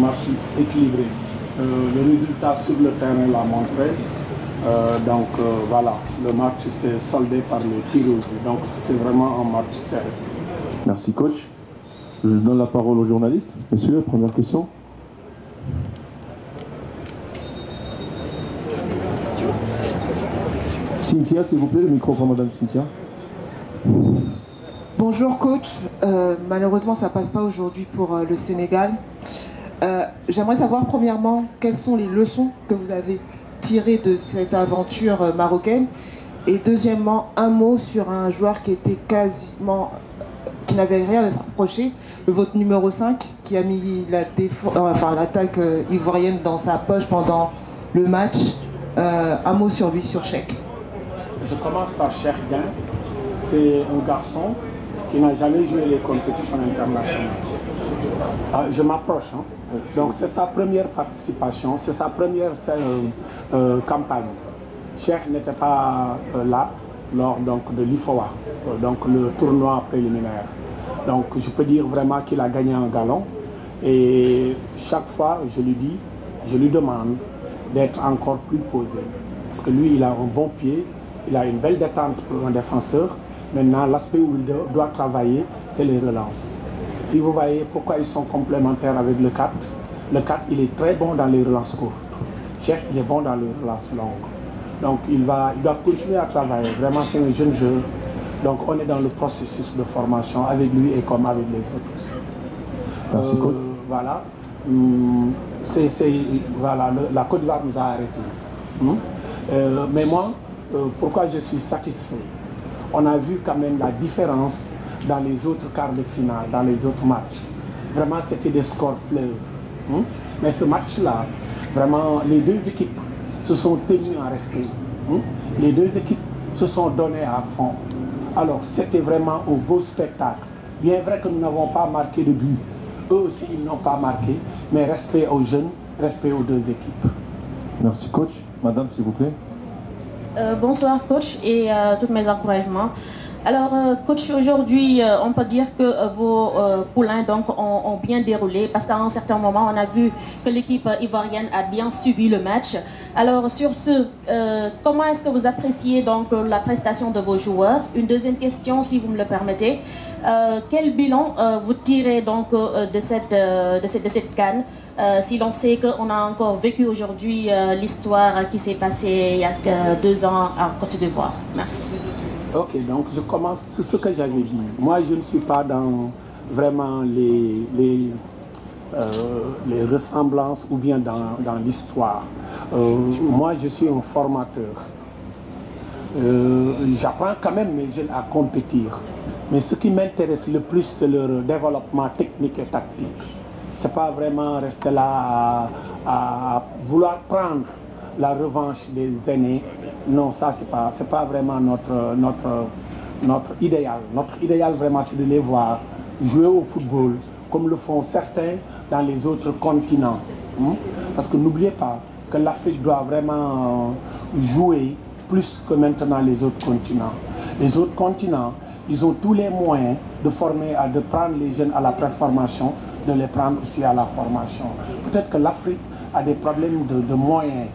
match équilibré. Le résultat sur le terrain l'a montré. Voilà, le match s'est soldé par le tir au but. Donc c'était vraiment un match serré. Merci coach. Je donne la parole aux journalistes. Messieurs, première question. Cynthia, s'il vous plaît, le micro pour Madame Cynthia. Bonjour coach, malheureusement ça passe pas aujourd'hui pour le Sénégal. J'aimerais savoir premièrement quelles sont les leçons que vous avez tirées de cette aventure marocaine, et deuxièmement un mot sur un joueur qui était qui n'avait rien à se reprocher, votre numéro 5 qui a mis l'attaque ivoirienne dans sa poche pendant le match. Un mot sur lui, sur Cheikh. Je commence par Cheikh Dieng. C'est un garçon qui n'a jamais joué les compétitions internationales. Je m'approche. Donc c'est sa première participation, c'est sa première campagne. Cheikh n'était pas là lors de l'IFOA, donc le tournoi préliminaire. Donc je peux dire vraiment qu'il a gagné un galon. Et chaque fois, je lui demande d'être encore plus posé. Parce que lui, il a un bon pied, il a une belle détente pour un défenseur. Maintenant, l'aspect où il doit travailler, c'est les relances. Si vous voyez pourquoi ils sont complémentaires avec le 4, le 4, il est très bon dans les relances courtes. Cheikh, il est bon dans les relances longues. Donc, il doit continuer à travailler. Vraiment, c'est un jeune joueur. Donc, on est dans le processus de formation avec lui et comme avec les autres aussi. Merci, coach. Voilà. Voilà, la Côte d'Ivoire nous a arrêtés. Mais moi, pourquoi je suis satisfait? On a vu quand même la différence dans les autres quarts de finale, dans les autres matchs. Vraiment, c'était des scores fleuves. Mais ce match-là, vraiment, les deux équipes se sont tenues en respect. Les deux équipes se sont données à fond. Alors, c'était vraiment un beau spectacle. Bien vrai que nous n'avons pas marqué de but. Eux aussi, ils n'ont pas marqué. Mais respect aux jeunes, respect aux deux équipes. Merci, coach. Madame, s'il vous plaît. Bonsoir coach et tous mes encouragements. Alors coach, aujourd'hui on peut dire que vos poulains donc ont bien déroulé, parce qu'à un certain moment on a vu que l'équipe ivoirienne a bien suivi le match. Alors sur ce, comment est-ce que vous appréciez donc la prestation de vos joueurs? Une deuxième question si vous me le permettez. Quel bilan vous tirez donc de cette CAN? Si l'on sait qu'on a encore vécu aujourd'hui l'histoire qui s'est passée il y a 2 ans en Côte d'Ivoire. Merci. Ok, donc je commence sur ce que j'avais dit. Moi, je ne suis pas dans vraiment les ressemblances ou bien dans l'histoire. Moi, je suis un formateur. J'apprends quand même mes jeunes à compétir. Mais ce qui m'intéresse le plus, c'est leur développement technique et tactique. C'est pas vraiment rester là à vouloir prendre la revanche des aînés. Non, ça c'est pas vraiment notre idéal. Notre idéal vraiment, c'est de les voir jouer au football comme le font certains dans les autres continents. Parce que n'oubliez pas que l'Afrique doit vraiment jouer plus que maintenant les autres continents. Les autres continents, ils ont tous les moyens de former, de prendre les jeunes à la préformation, de les prendre aussi à la formation. Peut-être que l'Afrique a des problèmes de moyens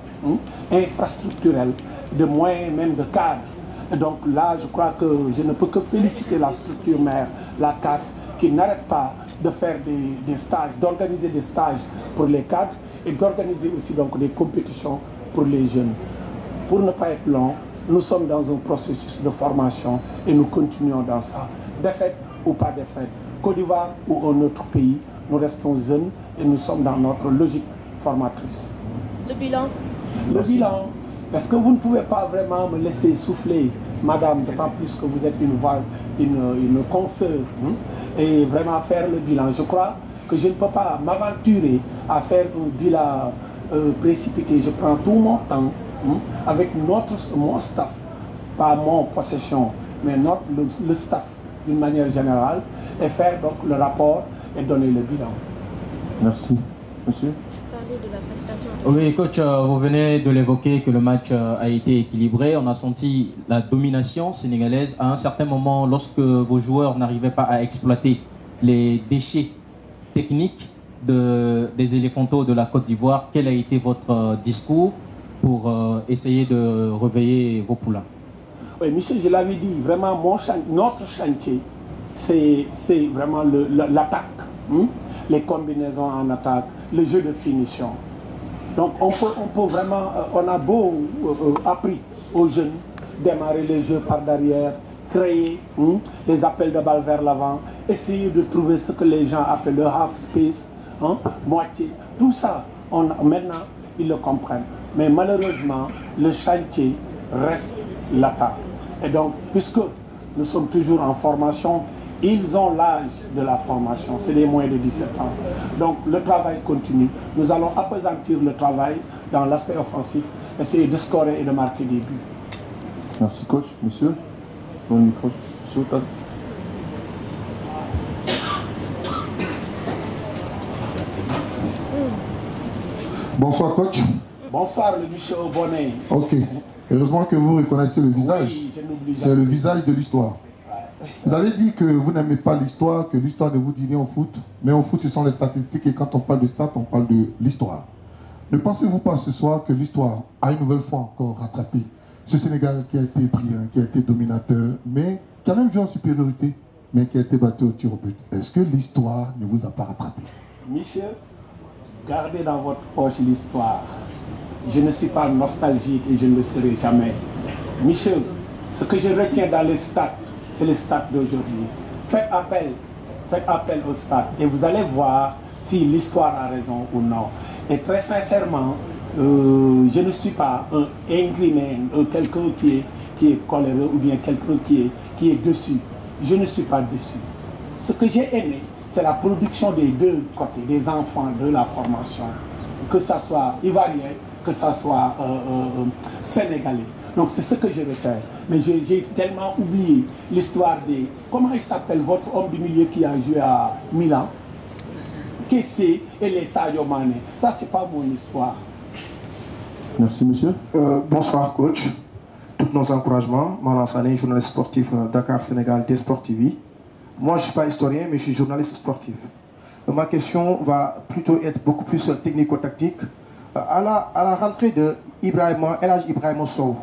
infrastructurels, de moyens même de cadres. Et donc là, je crois que je ne peux que féliciter la structure mère, la CAF, qui n'arrête pas de faire des stages, d'organiser des stages pour les cadres et d'organiser aussi donc des compétitions pour les jeunes. Pour ne pas être long, nous sommes dans un processus de formation et nous continuons dans ça. Défaite ou pas défaite, Côte d'Ivoire ou un autre pays, nous restons jeunes et nous sommes dans notre logique formatrice. Le bilan? Le bilan, est-ce que vous ne pouvez pas vraiment me laisser souffler, madame, d'autant plus que vous êtes une voix, une consoeur, et vraiment faire le bilan? Je crois que je ne peux pas m'aventurer à faire un bilan précipité. Je prends tout mon temps avec mon staff, pas mon possession, mais le staff d'une manière générale, et faire donc le rapport et donner le bilan. Merci. Monsieur? Oui, coach, vous venez de l'évoquer que le match a été équilibré. On a senti la domination sénégalaise. À un certain moment, lorsque vos joueurs n'arrivaient pas à exploiter les déchets techniques, des éléphantaux de la Côte d'Ivoire, quel a été votre discours pour essayer de réveiller vos poulains? Oui, Michel, je l'avais dit, vraiment, notre chantier, c'est vraiment l'attaque, les combinaisons en attaque, le jeu de finition. Donc on peut vraiment, on a beau appris aux jeunes démarrer le jeu par derrière, créer les appels de balle vers l'avant, essayer de trouver ce que les gens appellent le half space, moitié, tout ça, maintenant ils le comprennent. Mais malheureusement, le chantier reste l'attaque. Et donc, puisque nous sommes toujours en formation, ils ont l'âge de la formation, c'est les moins de 17 ans. Donc le travail continue. Nous allons appesantir le travail dans l'aspect offensif, essayer de scorer et de marquer des buts. Merci coach. Monsieur, sur le micro. Monsieur Otal. Bonsoir coach. Bonsoir le Michel Bonnet. Ok. Heureusement que vous reconnaissez le visage. Oui, je n'oublie c'est le visage de l'histoire. Vous avez dit que vous n'aimez pas l'histoire, que l'histoire ne vous dit rien au foot. Mais au foot, ce sont les statistiques et quand on parle de stats, on parle de l'histoire. Ne pensez-vous pas ce soir que l'histoire a une nouvelle fois encore rattrapé ce Sénégal qui a été brillant, qui a été dominateur, mais qui a même joué en supériorité, mais qui a été battu au tir au but? Est-ce que l'histoire ne vous a pas rattrapé? Michel, gardez dans votre poche l'histoire. Je ne suis pas nostalgique et je ne le serai jamais. Michel, ce que je retiens dans les stats, c'est les stats d'aujourd'hui. Faites appel aux stats et vous allez voir si l'histoire a raison ou non. Et très sincèrement, je ne suis pas un angry man, quelqu'un qui est coléreux ou bien quelqu'un qui est dessus. Je ne suis pas dessus. Ce que j'ai aimé, c'est la production des deux côtés, des enfants de la formation, que ce soit ivoirien, que ce soit sénégalais. Donc c'est ce que je retiens. Mais j'ai tellement oublié l'histoire des... Comment il s'appelle votre homme du milieu qui a joué à Milan? Kessé et les Sadio Mané. Ça, c'est pas mon histoire. Merci monsieur. Bonsoir coach. Tous nos encouragements. Maran Sané, journaliste sportif Dakar Sénégal des Sport TV. Moi, je ne suis pas historien, mais je suis journaliste sportif. Ma question va plutôt être beaucoup plus technico-tactique. À la rentrée de El Hadji Ibrahima Sow,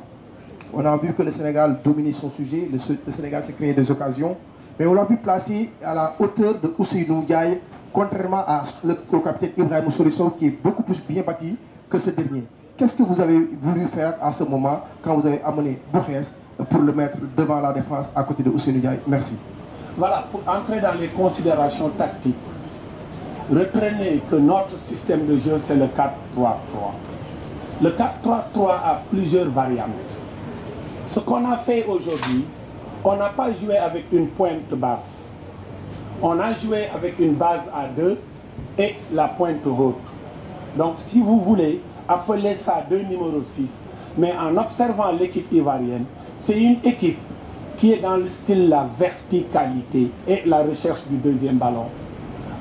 on a vu que le Sénégal dominait son sujet, le Sénégal s'est créé des occasions, mais on l'a vu placé à la hauteur de Ousseynou Ndiaye, contrairement au capitaine Ibrahima Sow qui est beaucoup plus bien bâti que ce dernier. Qu'est-ce que vous avez voulu faire à ce moment quand vous avez amené Borges pour le mettre devant la défense à côté de Ousseynou Ndiaye? Merci. Voilà, pour entrer dans les considérations tactiques, retenez que notre système de jeu, c'est le 4-3-3. Le 4-3-3 a plusieurs variantes. Ce qu'on a fait aujourd'hui, on n'a pas joué avec une pointe basse. On a joué avec une base à 2 et la pointe haute. Donc si vous voulez, appelez ça 2 numéro 6. Mais en observant l'équipe ivoirienne, c'est une équipe qui est dans le style la verticalité et la recherche du deuxième ballon.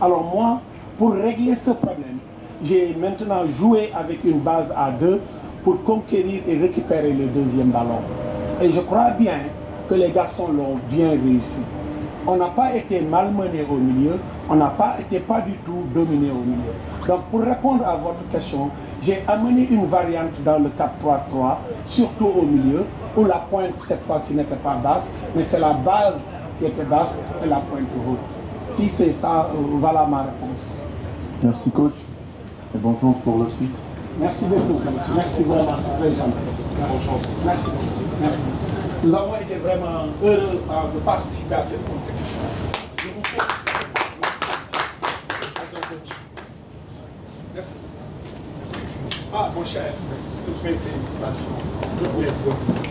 Alors moi, pour régler ce problème, j'ai maintenant joué avec une base à 2 pour conquérir et récupérer le deuxième ballon. Et je crois bien que les garçons l'ont bien réussi. On n'a pas été malmenés au milieu, on n'a pas été du tout dominés au milieu. Donc pour répondre à votre question, j'ai amené une variante dans le 4-3-3, surtout au milieu, où la pointe cette fois-ci n'était pas basse, mais c'est la base qui était basse et la pointe haute. Si c'est ça, voilà ma réponse. Merci coach et bonne chance pour la suite. Merci beaucoup. Merci vraiment, c'est très gentil. Bonne chance. Merci beaucoup. Merci. Nous avons été vraiment heureux de participer à cette compétition. Je vous félicite. Merci. Ah, mon cher, toutes mes félicitations.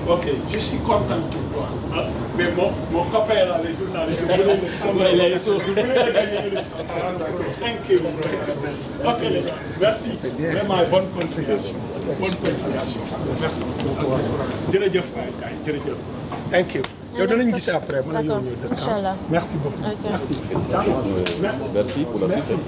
Ok, je suis content pour toi. Ah, mais mon copain là, les journalistes, je voulais le gagner le champ. Thank you. Ok, les gars, merci. Vraiment, bonne continuation. Bonne continuation. Merci. Jërëjëf waay, jërëjëf. Thank you. Yow danañ gis après. D'accord, Inch'Allah. Merci beaucoup. Okay. Merci. Merci pour la suite.